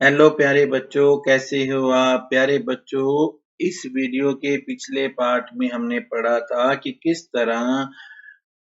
Hello प्यारे बच्चों, कैसे हो आप? प्यारे बच्चों, इस वीडियो के पिछले पार्ट में हमने पढ़ा था कि किस तरह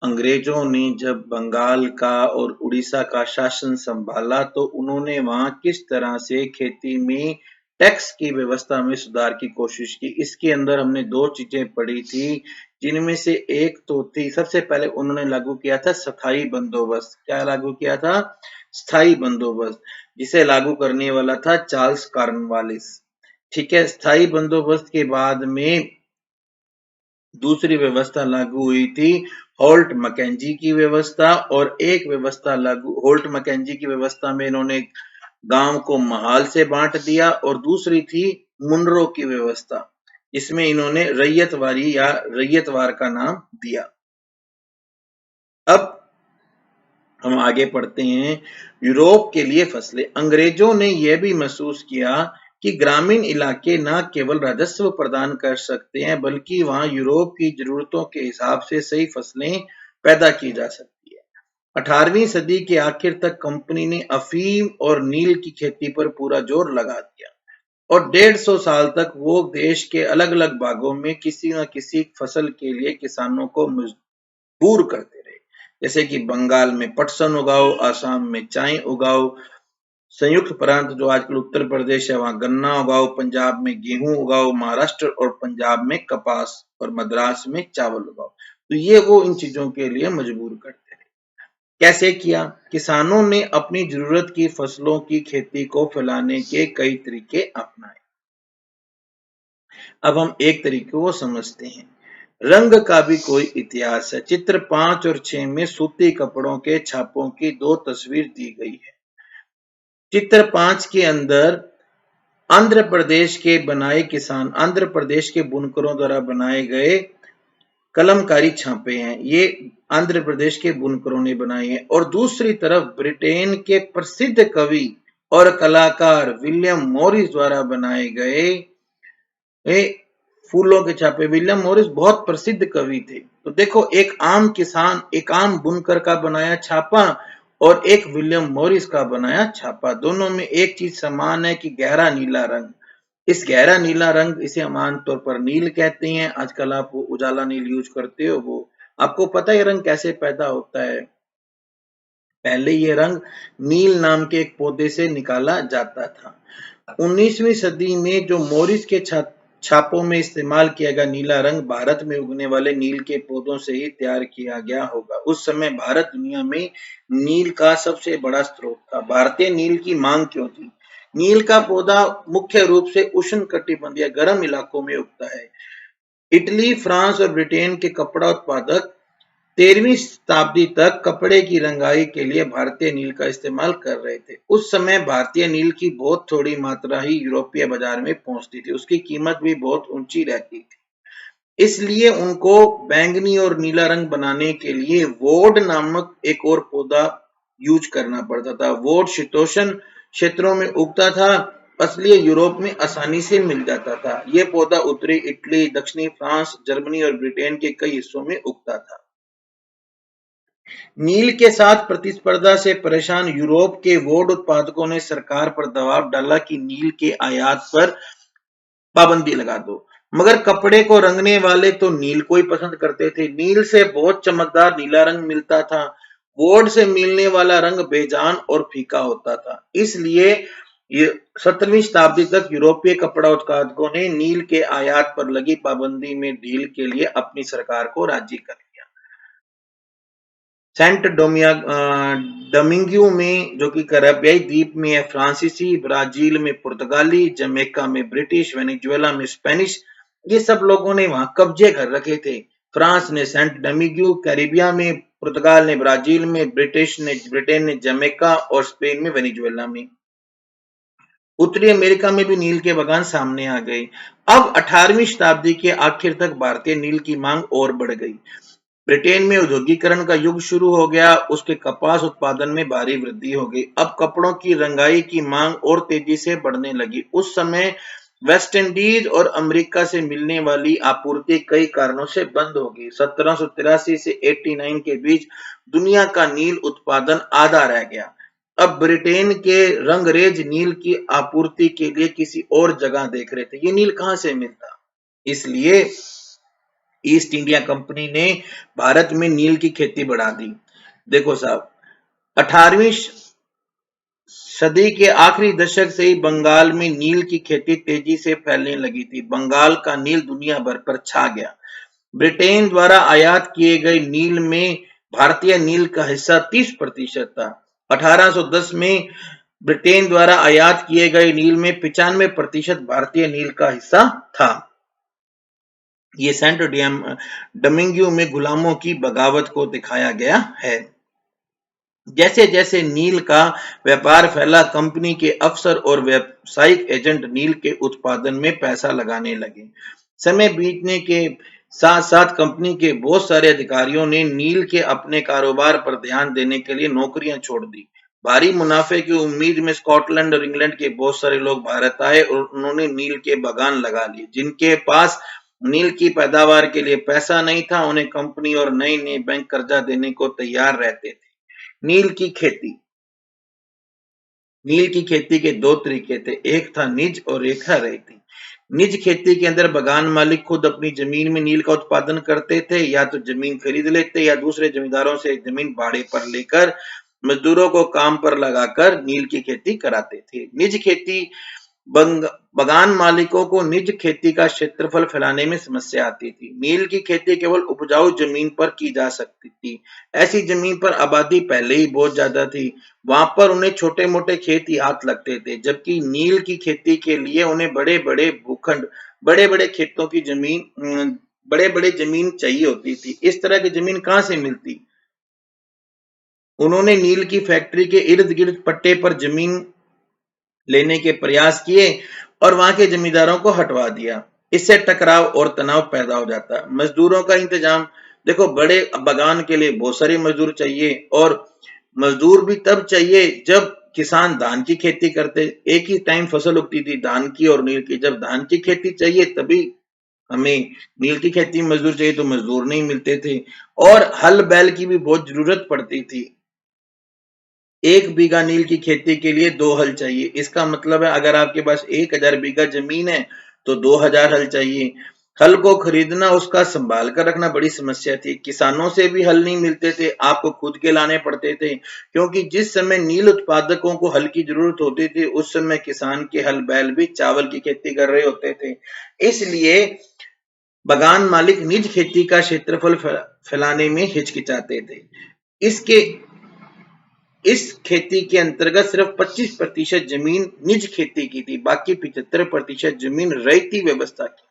अंग्रेजों ने जब बंगाल का और उड़ीसा का शासन संभाला तो उन्होंने वहां किस तरह से खेती में टैक्स की व्यवस्था में सुधार की कोशिश की। इसके अंदर हमने दो चीजें पढ़ी थी, जिनमें से एक तो थी, सबसे पहले उन्होंने लागू किया था स्थायी बंदोबस्त। क्या लागू किया था? स्थायी बंदोबस्त, जिसे लागू करने वाला था चार्ल्स कॉर्नवालिस। ठीक है। स्थायी बंदोबस्त के बाद में दूसरी व्यवस्था लागू हुई थी होल्ट मैकेंजी की व्यवस्था, और एक व्यवस्था लागू होल्ट मैकेंजी की व्यवस्था में इन्होंने गांव को महाल से बांट दिया, और दूसरी थी मुनरो की व्यवस्था, जिसमें इन्होंने रैयतवारी या रैयतवार का नाम दिया। अब हम आगे पढ़ते हैं। यूरोप के लिए फसलें। अंग्रेजों ने यह भी महसूस किया कि ग्रामीण इलाके न केवल राजस्व प्रदान कर सकते हैं, बल्कि वहां यूरोप की जरूरतों के हिसाब से सही फसलें पैदा की जा सकती है। 18वीं सदी के आखिर तक कंपनी ने अफीम और नील की खेती पर पूरा जोर लगा दिया, और 150 साल तक वो देश के अलग अलग भागों में किसी न किसी फसल के लिए किसानों को मजबूर करते रहे। जैसे कि बंगाल में पटसन उगाओ, आसाम में चाय उगाओ, संयुक्त प्रांत जो आजकल उत्तर प्रदेश है वहां गन्ना उगाओ, पंजाब में गेहूं उगाओ, महाराष्ट्र और पंजाब में कपास, और मद्रास में चावल उगाओ। तो ये वो इन चीजों के लिए मजबूर करते रहे। कैसे किया? किसानों ने अपनी जरूरत की फसलों की खेती को फैलाने के कई तरीके अपनाए। अब हम एक तरीके को समझते हैं। रंग का भी कोई इतिहास है। चित्र 5 और 6 में सूती कपड़ों के छापों की दो तस्वीर दी गई है। चित्र 5 के अंदर आंध्र प्रदेश के आंध्र प्रदेश के बुनकरों द्वारा बनाए गए कलमकारी छापे हैं। ये आंध्र प्रदेश के बुनकरों ने बनाए हैं। और दूसरी तरफ ब्रिटेन के प्रसिद्ध कवि और कलाकार विलियम मॉरिस द्वारा बनाए गए फूलों के छापे। विलियम मॉरिस बहुत प्रसिद्ध कवि थे। तो देखो, एक आम किसान, एक आम बुनकर का बनाया छापा और एक विलियम मॉरिस का बनाया छापा, दोनों में एक चीज समान है कि गहरा नीला रंग। इस गहरा नीला रंग, इसे हम आमतौर पर नील कहते हैं। आजकल आप वो उजाला नील यूज करते हो, वो आपको पता है ये रंग कैसे पैदा होता है? पहले ये रंग नील नाम के एक पौधे से निकाला जाता था। 19वीं सदी में जो मोरिस के छापों में इस्तेमाल किया गया नीला रंग भारत में उगने वाले नील के पौधों से ही तैयार किया गया होगा। उस समय भारत दुनिया में नील का सबसे बड़ा स्रोत था। भारतीय नील की मांग क्यों थी? नील का पौधा मुख्य रूप से उष्णकटिबंधीय गर्म इलाकों में उगता है। इटली, फ्रांस और ब्रिटेन के कपड़ा उत्पादक 13वीं शताब्दी तक कपड़े की रंगाई के लिए भारतीय नील का इस्तेमाल कर रहे थे। उस समय भारतीय नील की बहुत थोड़ी मात्रा ही यूरोपीय बाजार में पहुंचती थी। उसकी कीमत भी बहुत ऊंची रहती थी। इसलिए उनको बैंगनी और नीला रंग बनाने के लिए वोड नामक एक और पौधा यूज करना पड़ता था। वोड शीतोष्ण क्षेत्रों में उगता था, इसलिए यूरोप में आसानी से मिल जाता था। यह पौधा उत्तरी इटली, दक्षिणी फ्रांस, जर्मनी और ब्रिटेन के कई हिस्सों में उगता था। नील के साथ प्रतिस्पर्धा से परेशान यूरोप के वोड उत्पादकों ने सरकार पर दबाव डाला कि नील के आयात पर पाबंदी लगा दो। मगर कपड़े को रंगने वाले तो नील को ही पसंद करते थे। नील से बहुत चमकदार नीला रंग मिलता था। वोड से मिलने वाला रंग बेजान और फीका होता था। इसलिए 17वीं शताब्दी तक यूरोपीय कपड़ा उत्पादकों ने नील के आयात पर लगी पाबंदी में ढील के लिए अपनी सरकार को राजी कर लिया। सेंट डोमिंगियो में, जो कि कैरिबियाई द्वीप में है, फ्रांसीसी, ब्राजील में पुर्तगाली, जमैका में ब्रिटिश, वेनेजुएला में स्पेनिश, ये सब लोगों ने वहां कब्जे कर रखे थे। फ्रांस ने सेंट डोमिंगियो, कैरिबिया में, पुर्तगाल ने ब्राजील में, ब्रिटेन ने जमैका और स्पेन में वेनेजुएला में। उत्तरी अमेरिका में भी नील के बागान सामने आ गए। अब 18वीं शताब्दी के आखिर तक भारतीय नील की मांग और बढ़ गई। ब्रिटेन में औद्योगिकरण का युग शुरू हो गया। उसके कपास उत्पादन में भारी वृद्धि हो गई। अब कपड़ों की रंगाई की मांग और तेजी से बढ़ने लगी। उस समय वेस्ट इंडीज और अमेरिका से मिलने वाली आपूर्ति कई कारणों से बंद हो गई। 1783 से 89 के बीच दुनिया का नील उत्पादन आधा रह गया। अब ब्रिटेन के रंगरेज नील की आपूर्ति के लिए किसी और जगह देख रहे थे, ये नील कहां से मिलता। इसलिए ईस्ट इंडिया कंपनी ने भारत में नील की खेती बढ़ा दी। देखो साहब, 18वीं सदी के आखिरी दशक से ही बंगाल में नील की खेती तेजी से फैलने लगी थी। बंगाल का नील दुनिया भर पर छा गया। ब्रिटेन द्वारा आयात किए गए नील में भारतीय नील का हिस्सा 30% था। 1810 में ब्रिटेन द्वारा आयात किए गए नील में 95% भारतीय नील का हिस्सा था। ये सेंट डोमिंगो में गुलामों की बगावत को दिखाया गया है। जैसे जैसे नील का व्यापार फैला, कंपनी के अफसर और व्यावसायिक एजेंट नील के उत्पादन में पैसा लगाने लगे। समय बीतने के साथ साथ कंपनी के बहुत सारे अधिकारियों ने नील के अपने कारोबार पर ध्यान देने के लिए नौकरियां छोड़ दी। भारी मुनाफे की उम्मीद में स्कॉटलैंड और इंग्लैंड के बहुत सारे लोग भारत आए और उन्होंने नील के बागान लगा लिए। जिनके पास नील की पैदावार के लिए पैसा नहीं था, उन्हें कंपनी और नए नए बैंक कर्जा देने को तैयार रहते थे। नील की खेती। नील की खेती के दो तरीके थे, एक था निज और एक था रैयती। निज खेती के अंदर बागान मालिक खुद अपनी जमीन में नील का उत्पादन करते थे, या तो जमीन खरीद लेते या दूसरे जमींदारों से जमीन भाड़े पर लेकर मजदूरों को काम पर लगाकर नील की खेती कराते थे। निज खेती बागान मालिकों को निज खेती का क्षेत्रफल फैलाने में समस्या आती थी। नील की खेती केवल उपजाऊ जमीन पर की जा सकती थी। ऐसी जमीन पर आबादी पहले ही बहुत ज्यादा थी, वहां पर उन्हें छोटे मोटे खेत ही हाथ लगते थे। जबकि नील की खेती के लिए उन्हें बड़े बड़े भूखंड, बड़े बड़े खेतों की जमीन, बड़े बड़े जमीन चाहिए होती थी। इस तरह की जमीन कहां से मिलती। उन्होंने नील की फैक्ट्री के इर्द गिर्द पट्टे पर जमीन लेने के प्रयास किए और वहां के जमींदारों को हटवा दिया। इससे टकराव और तनाव पैदा हो जाता। मजदूरों का इंतजाम। देखो, बड़े बागान के लिए बहुत सारे मजदूर चाहिए, और मजदूर भी तब चाहिए जब किसान धान की खेती करते। एक ही टाइम फसल उगती थी, धान की और नील की। जब धान की खेती चाहिए तभी हमें नील की खेती में मजदूर चाहिए, तो मजदूर नहीं मिलते थे। और हल बैल की भी बहुत जरूरत पड़ती थी। 1 बीघा नील की खेती के लिए 2 हल चाहिए। इसका मतलब है अगर आपके पास 1000 बीघा जमीन है तो 2000 हल चाहिए। हल को खरीदना, उसका संभाल कर रखना बड़ी समस्या थी। किसानों से भी हल नहीं मिलते थे, आपको खुद के लाने पड़ते थे, क्योंकि जिस समय नील उत्पादकों को हल की जरूरत होती थी उस समय किसान के हल बैल भी चावल की खेती कर रहे होते थे। इसलिए बागान मालिक निज खेती का क्षेत्रफल फैलाने में हिचकिचाते थे। इसके इस खेती के अंतर्गत सिर्फ 25% जमीन निज खेती की थी, बाकी 75% जमीन रैयती व्यवस्था की।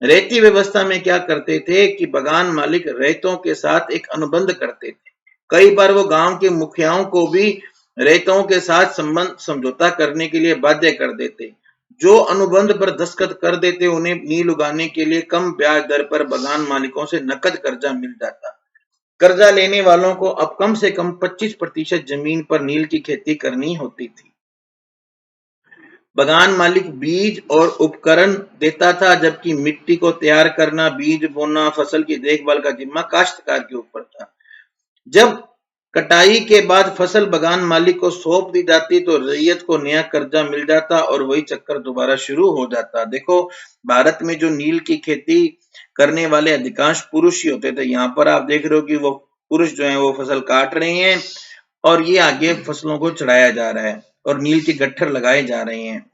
रैयती व्यवस्था में क्या करते थे कि बागान मालिक रैयतों के साथ एक अनुबंध करते थे। कई बार वो गांव के मुखियाओं को भी रैयतों के साथ संबंध समझौता करने के लिए बाध्य कर देते। जो अनुबंध पर दस्तखत कर देते उन्हें नील उगाने के लिए कम ब्याज दर पर बागान मालिकों से नकद कर्जा मिल जाता। कर्जा लेने वालों को अब कम से कम 25% जमीन पर नील की खेती करनी होती थी। बागान मालिक बीज और उपकरण देता था, जबकि मिट्टी को तैयार करना, बीज बोना, फसल की देखभाल का जिम्मा काश्तकार के ऊपर था। जब कटाई के बाद फसल बागान मालिक को सौंप दी जाती तो रैयत को नया कर्जा मिल जाता और वही चक्कर दोबारा शुरू हो जाता। देखो, भारत में जो नील की खेती करने वाले अधिकांश पुरुष ही होते थे। यहाँ पर आप देख रहे हो कि वो पुरुष जो है वो फसल काट रहे हैं और ये आगे फसलों को चढ़ाया जा रहा है और नील के गट्ठर लगाए जा रहे हैं।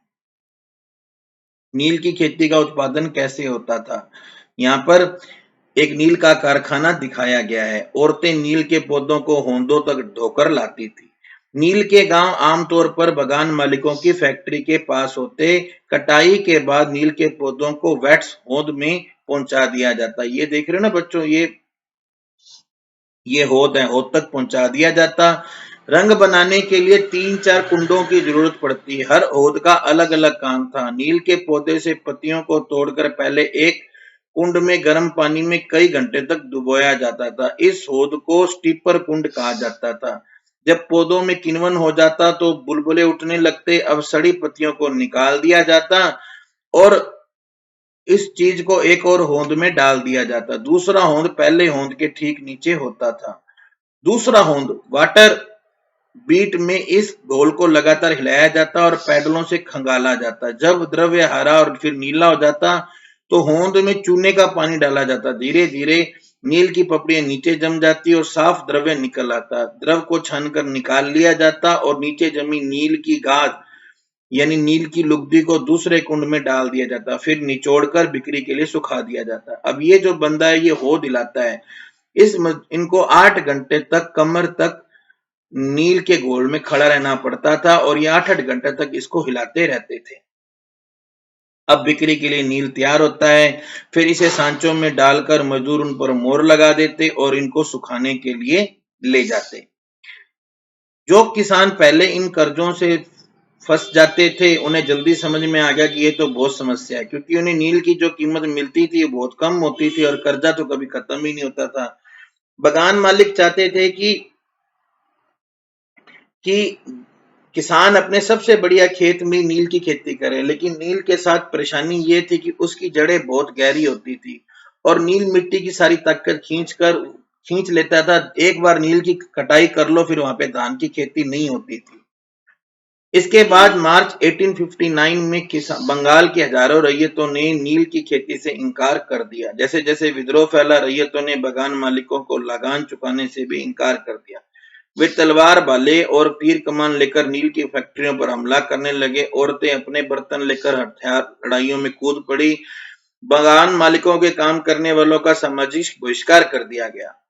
नील की खेती का उत्पादन कैसे होता था, यहाँ पर एक नील का कारखाना दिखाया गया है। औरतें नील के पौधों को होंदों तक ढोकर लाती थी। नील के गांव आमतौर पर बागान मालिकों की फैक्ट्री के पास होते। कटाई के बाद नील के पौधों को वैट्स होद में पहुंचा दिया जाता। ये देख रहे हो ना बच्चों, ये होद है, होद तक पहुंचा दिया जाता। रंग बनाने के लिए 3-4 कुंडों की जरूरत पड़ती है। हर होद का अलग अलग काम था। नील के पौधे से पत्तियों को तोड़कर पहले एक कुंड में गर्म पानी में कई घंटे तक डुबोया जाता था। इस होद को स्टीपर कुंड कहा जाता था। जब पौधों में किण्वन हो जाता तो बुलबुले उठने लगते। अब सड़ी पत्तियों को निकाल दिया जाता और इस चीज को एक और होंद में डाल दिया जाता। दूसरा होंद पहले होंद के ठीक नीचे होता था। दूसरा होंद वाटर बीट में इस घोल को लगातार हिलाया जाता और पैडलों से खंगाला जाता। जब द्रव्य हरा और फिर नीला हो जाता तो होंद में चूने का पानी डाला जाता। धीरे धीरे नील की पपड़ियां नीचे जम जाती और साफ द्रव्य निकल आता। द्रव को छानकर निकाल लिया जाता और नीचे जमी नील की गाद यानी नील की लुगदी को दूसरे कुंड में डाल दिया जाता, फिर निचोड़कर बिक्री के लिए सुखा दिया जाता। अब ये जो बंदा है ये हो दिलाता है। इनको 8 घंटे तक कमर तक नील के घोल में खड़ा रहना पड़ता था और ये 8-8 घंटे तक इसको हिलाते रहते थे। अब बिक्री के लिए नील तैयार होता है, फिर इसे सांचों में डालकर मजदूर उन पर मोहर लगा देते और इनको सुखाने के लिए ले जाते। जो किसान पहले इन कर्जों से फंस जाते थे, उन्हें जल्दी समझ में आ गया कि ये तो बहुत समस्या है, क्योंकि उन्हें नील की जो कीमत मिलती थी वो बहुत कम होती थी और कर्जा तो कभी खत्म ही नहीं होता था। बगान मालिक चाहते थे कि किसान अपने सबसे बढ़िया खेत में नील की खेती करे, लेकिन नील के साथ परेशानी ये थी कि उसकी जड़ें बहुत गहरी होती थी और नील मिट्टी की सारी ताकत खींच लेता था। एक बार नील की कटाई कर लो फिर वहां पे धान की खेती नहीं होती थी। इसके बाद मार्च 1859 में बंगाल के हजारों रैयतों ने नील की खेती से इनकार कर दिया। जैसे जैसे विद्रोह फैला, रैयतों ने बगान मालिकों को लगान चुकाने से भी इनकार कर दिया। वे तलवार भाले और तीर कमान लेकर नील की फैक्ट्रियों पर हमला करने लगे। औरतें अपने बर्तन लेकर हथियार लड़ाइयों में कूद पड़ी। बगान मालिकों के काम करने वालों का सामाजिक बहिष्कार कर दिया गया।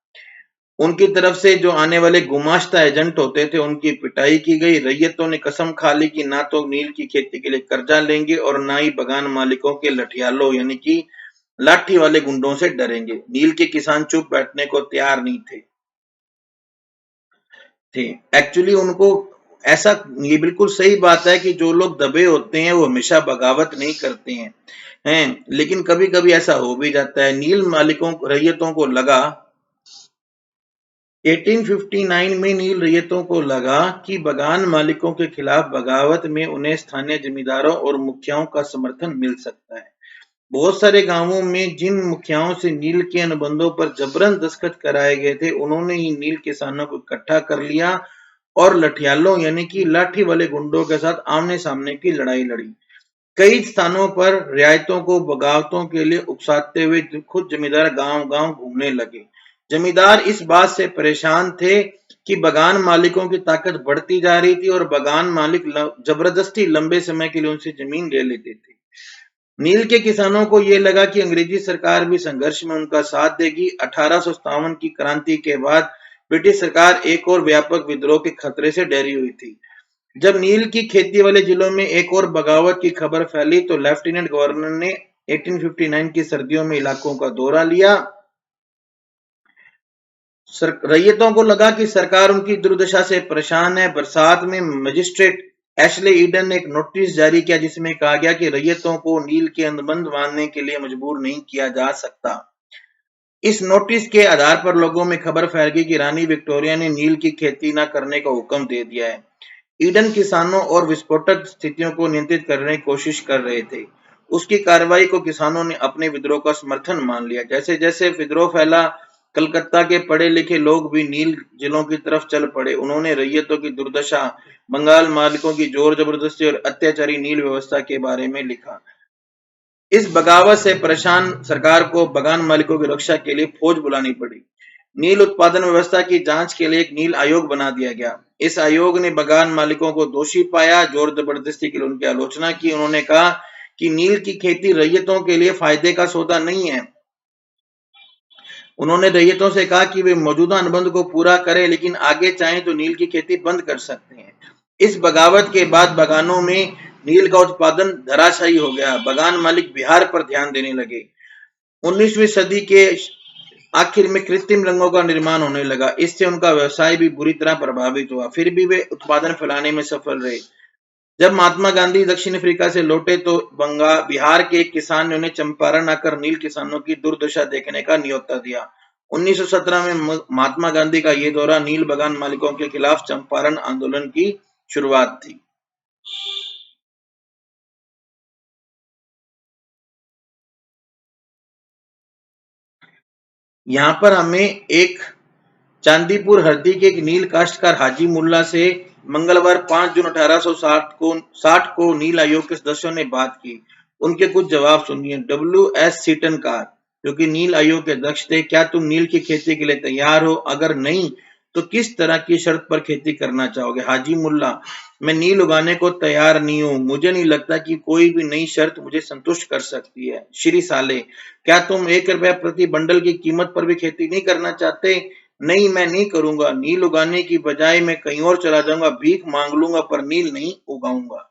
उनकी तरफ से जो आने वाले गुमाश्ता एजेंट होते थे उनकी पिटाई की गई। रैयतों ने कसम खा ली कि ना तो नील की खेती के लिए कर्जा लेंगे और ना ही बगान मालिकों के लठियालों यानी कि लाठी वाले गुंडों से डरेंगे। नील के किसान चुप बैठने को तैयार नहीं थे। एक्चुअली उनको ऐसा, ये बिल्कुल सही बात है कि जो लोग दबे होते हैं वो हमेशा बगावत नहीं करते हैं, लेकिन कभी कभी ऐसा हो भी जाता है। नील मालिकों रैयतों को लगा 1859 में नील रैयतों को लगा कि बगान मालिकों के खिलाफ बगावत में उन्हें स्थानीय जमींदारों और मुखियाओं का समर्थन मिल सकता है। बहुत सारे गांवों में जिन मुखियाओं से नील के अनुबंधों पर जबरन दस्तखत कराए गए थे, उन्होंने ही नील किसानों को इकट्ठा कर लिया और लठियालों यानी कि लाठी वाले गुंडों के साथ आमने सामने की लड़ाई लड़ी। कई स्थानों पर रियायतों को बगावतों के लिए उकसाते हुए खुद जमींदार गांव गांव घूमने लगे। जमींदार इस बात से परेशान थे कि बगान मालिकों की ताकत बढ़ती जा रही थी और बगान मालिक जबरदस्ती लंबे समय के लिए उनसे जमीन ले लेते थे। नील के किसानों को यह लगा कि अंग्रेजी सरकार भी संघर्ष में उनका साथ देगी। 1857 की क्रांति के बाद ब्रिटिश सरकार एक और व्यापक विद्रोह के खतरे से डरी हुई थी। जब नील की खेती वाले जिलों में एक और बगावत की खबर फैली तो लेफ्टिनेंट गवर्नर ने 1859 की सर्दियों में इलाकों का दौरा लिया। रैयतों को लगा कि सरकार उनकी दुर्दशा से परेशान है। बरसात में मजिस्ट्रेट एशले ईडन ने एक नोटिस जारी किया जिसमें कहा गया कि रैयतों को नील के अनुबंध बांधने के लिए मजबूर नहीं किया जा सकता। इस नोटिस के आधार पर लोगों में खबर फैल गई कि रानी विक्टोरिया ने नील की खेती न करने का हुक्म दे दिया है। ईडन किसानों और विस्फोटक स्थितियों को नियंत्रित करने की कोशिश कर रहे थे। उसकी कार्रवाई को किसानों ने अपने विद्रोह का समर्थन मान लिया। जैसे जैसे विद्रोह फैला, कलकत्ता के पढ़े लिखे लोग भी नील जिलों की तरफ चल पड़े। उन्होंने रैयतों की दुर्दशा, बंगाल मालिकों की जोर जबरदस्ती और अत्याचारी नील व्यवस्था के बारे में लिखा। इस बगावत से परेशान सरकार को बगान मालिकों की रक्षा के लिए फौज बुलानी पड़ी। नील उत्पादन व्यवस्था की जांच के लिए एक नील आयोग बना दिया गया। इस आयोग ने बगान मालिकों को दोषी पाया, जोर जबरदस्ती के लिए उनकी आलोचना की। उन्होंने कहा कि नील की खेती रैयतों के लिए फायदे का सौदा नहीं है। उन्होंने रैयतों से कहा कि वे मौजूदा अनुबंध को पूरा करें, लेकिन आगे चाहें तो नील की खेती बंद कर सकते हैं। इस बगावत के बाद बगानों में नील का उत्पादन धराशायी हो गया। बगान मालिक बिहार पर ध्यान देने लगे। 19वीं सदी के आखिर में कृत्रिम रंगों का निर्माण होने लगा। इससे उनका व्यवसाय भी बुरी तरह प्रभावित हुआ। फिर भी वे उत्पादन फैलाने में सफल रहे। जब महात्मा गांधी दक्षिण अफ्रीका से लौटे तो बिहार के एक किसान ने उन्हें चंपारण आकर नील किसानों की दुर्दशा देखने का न्योता दिया। 1917 में महात्मा गांधी का यह दौरा नील बगान मालिकों के खिलाफ चंपारण आंदोलन की शुरुआत थी। यहाँ पर हमें एक चांदीपुर हरदी के एक नील काश्तकार हाजी मुल्ला से मंगलवार 5 जून 1860 को नील आयोग के सदस्यों ने बात की। उनके कुछ जवाब सुनिए। WS सीटनकार, जो कि नील आयोग के अध्यक्ष थे, क्या तुम नील की खेती के लिए तैयार हो? अगर नहीं तो किस तरह की शर्त पर खेती करना चाहोगे? हाजी मुल्ला, मैं नील उगाने को तैयार नहीं हूँ। मुझे नहीं लगता कि कोई भी नई शर्त मुझे संतुष्ट कर सकती है। श्री साले, क्या तुम ₹1 प्रति बंडल की कीमत पर भी खेती नहीं करना चाहते? नहीं, मैं नहीं करूंगा। नील उगाने की बजाय मैं कहीं और चला जाऊंगा, भीख मांग लूंगा, पर नील नहीं उगाऊंगा।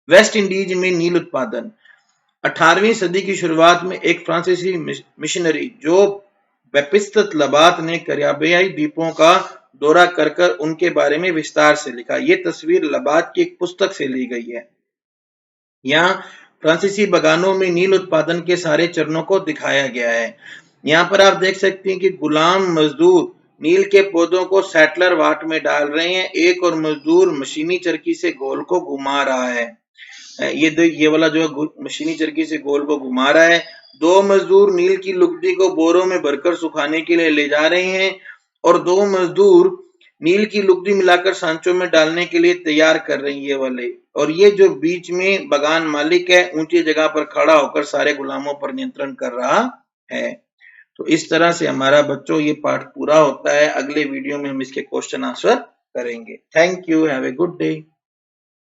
वेस्ट इंडीज में नील उत्पादन। 18वीं सदी की शुरुआत में एक फ्रांसीसी मिशनरी जो बैप्टिस्ट लबात ने कैरिबियाई द्वीपों का दौरा कर उनके बारे में विस्तार से लिखा। ये तस्वीर लबात की एक पुस्तक से ली गई है। यहाँ फ्रांसीसी बागानों में नील उत्पादन के सारे चरणों को दिखाया गया है। यहाँ पर आप देख सकते हैं कि गुलाम मजदूर नील के पौधों को सेटलर वाट में डाल रहे हैं। एक और मजदूर मशीनी चरखी से गोल को घुमा रहा है। ये वाला जो मशीनी चरखी से गोल को घुमा रहा है। 2 मजदूर नील की लुगदी को बोरों में भरकर सुखाने के लिए ले जा रहे हैं और 2 मजदूर नील की लुगदी मिलाकर सांचों में डालने के लिए तैयार कर रहे हैं ये वाले। और ये जो बीच में बागान मालिक है, ऊंची जगह पर खड़ा होकर सारे गुलामों पर नियंत्रण कर रहा है। तो इस तरह से हमारा बच्चों ये पाठ पूरा होता है। अगले वीडियो में हम इसके क्वेश्चन आंसर करेंगे। Thank you, have a good day.